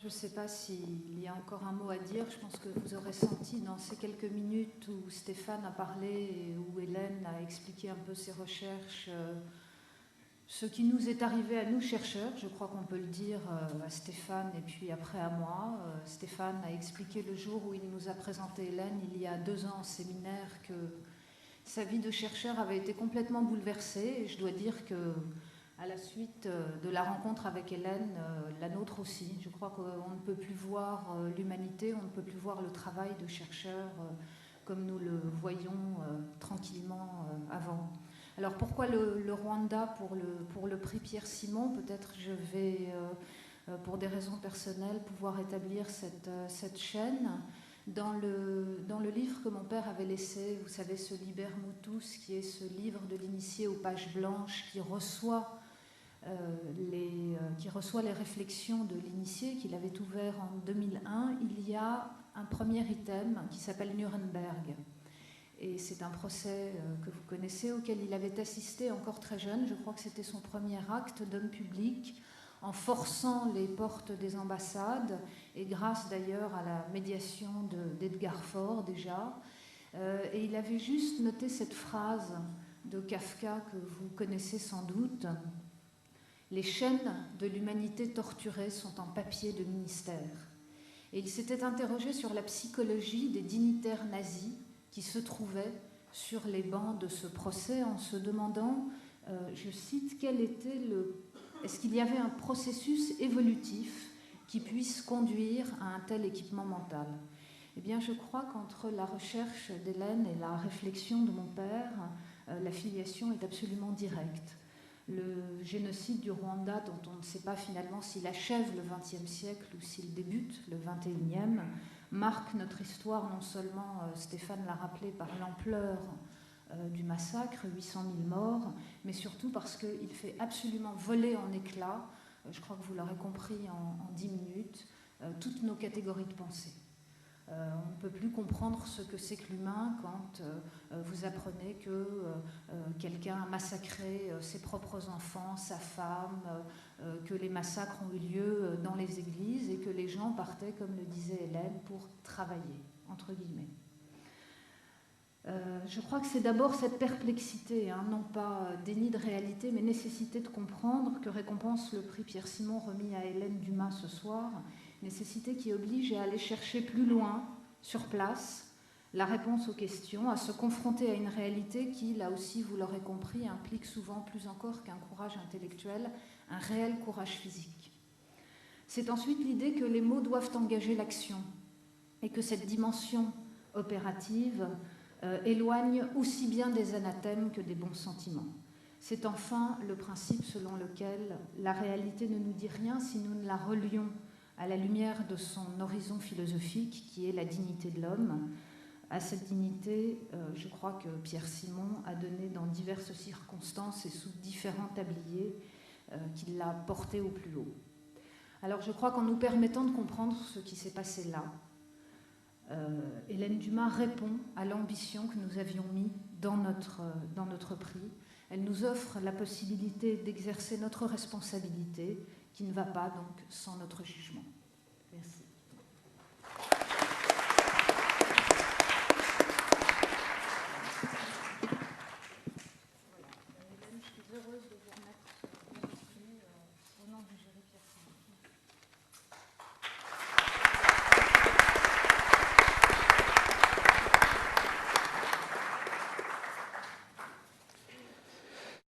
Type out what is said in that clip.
Je ne sais pas s'il y a encore un mot à dire. Je pense que vous aurez senti dans ces quelques minutes où Stéphane a parlé et où Hélène a expliqué un peu ses recherches, ce qui nous est arrivé à nous chercheurs, je crois qu'on peut le dire à Stéphane et puis après à moi. Stéphane a expliqué le jour où il nous a présenté Hélène, il y a 2 ans en séminaire, que sa vie de chercheur avait été complètement bouleversée. Et je dois dire que à la suite de la rencontre avec Hélène, la nôtre aussi. Je crois qu'on ne peut plus voir l'humanité, on ne peut plus voir le travail de chercheur comme nous le voyions tranquillement avant. Alors pourquoi le Rwanda pour le prix Pierre Simon? Peut-être je vais, pour des raisons personnelles, pouvoir établir cette chaîne. Dans le livre que mon père avait laissé, vous savez, ce Liber Mutus, qui est ce livre de l'initié aux pages blanches qui reçoit les réflexions de l'initié, qu'il avait ouvert en 2001, il y a un premier item qui s'appelle Nuremberg. Et c'est un procès que vous connaissez, auquel il avait assisté encore très jeune. Je crois que c'était son premier acte d'homme public, en forçant les portes des ambassades, et grâce d'ailleurs à la médiation d'Edgar Faure déjà. Et il avait juste noté cette phrase de Kafka que vous connaissez sans doute: les chaînes de l'humanité torturée sont en papier de ministère. Et il s'était interrogé sur la psychologie des dignitaires nazis qui se trouvaient sur les bancs de ce procès en se demandant, je cite, est-ce qu'il y avait un processus évolutif qui puisse conduire à un tel équipement mental? Eh bien, je crois qu'entre la recherche d'Hélène et la réflexion de mon père, la filiation est absolument directe. Le génocide du Rwanda, dont on ne sait pas finalement s'il achève le XXe siècle ou s'il débute le XXIe, marque notre histoire, non seulement, Stéphane l'a rappelé, par l'ampleur du massacre, 800 000 morts, mais surtout parce qu'il fait absolument voler en éclats, je crois que vous l'aurez compris en 10 minutes, toutes nos catégories de pensée. On ne peut plus comprendre ce que c'est que l'humain quand vous apprenez que quelqu'un a massacré ses propres enfants, sa femme, que les massacres ont eu lieu dans les églises et que les gens partaient, comme le disait Hélène, pour travailler, entre guillemets. Je crois que c'est d'abord cette perplexité, non pas déni de réalité, mais nécessité de comprendre, que récompense le prix Pierre Simon remis à Hélène Dumas ce soir. Nécessité qui oblige à aller chercher plus loin, sur place, la réponse aux questions, à se confronter à une réalité qui, là aussi, vous l'aurez compris, implique souvent plus encore qu'un courage intellectuel, un réel courage physique. C'est ensuite l'idée que les mots doivent engager l'action et que cette dimension opérative éloigne aussi bien des anathèmes que des bons sentiments. C'est enfin le principe selon lequel la réalité ne nous dit rien si nous ne la relions à la lumière de son horizon philosophique qui est la dignité de l'homme. À cette dignité, je crois que Pierre Simon a donné dans diverses circonstances et sous différents tabliers qu'il l'a porté au plus haut. Alors je crois qu'en nous permettant de comprendre ce qui s'est passé là, Hélène Dumas répond à l'ambition que nous avions mis dans notre prix. Elle nous offre la possibilité d'exercer notre responsabilité qui ne va pas donc sans notre jugement.